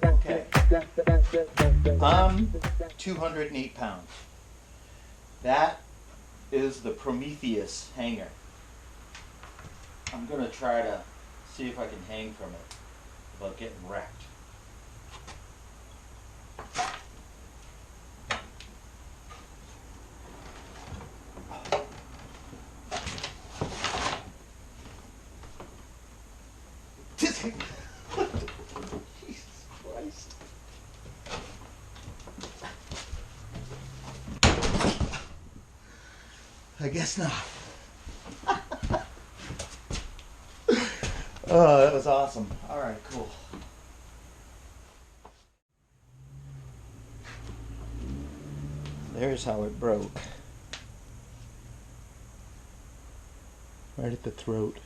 Okay. I'm 208 pounds. That is the Prometheus hanger. I'm going to try to see if I can hang from it without getting wrecked. Jesus Christ. I guess not. Oh, that was awesome. All right, cool. There's how it broke. Right at the throat.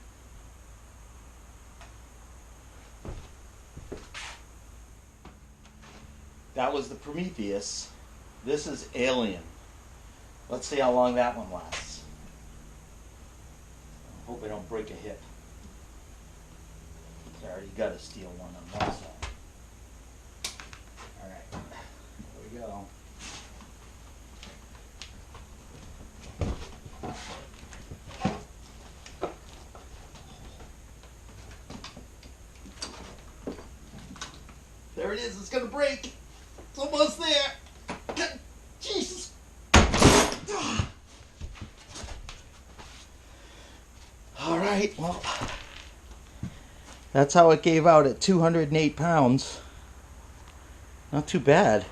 That was the Prometheus. This is Alien. Let's see how long that one lasts. I hope I don't break a hip. I already got a steel one on one side. Alright, here we go. There it is, it's gonna break. It's almost there. Jesus. Alright, well, that's how it gave out at 208 pounds. Not too bad.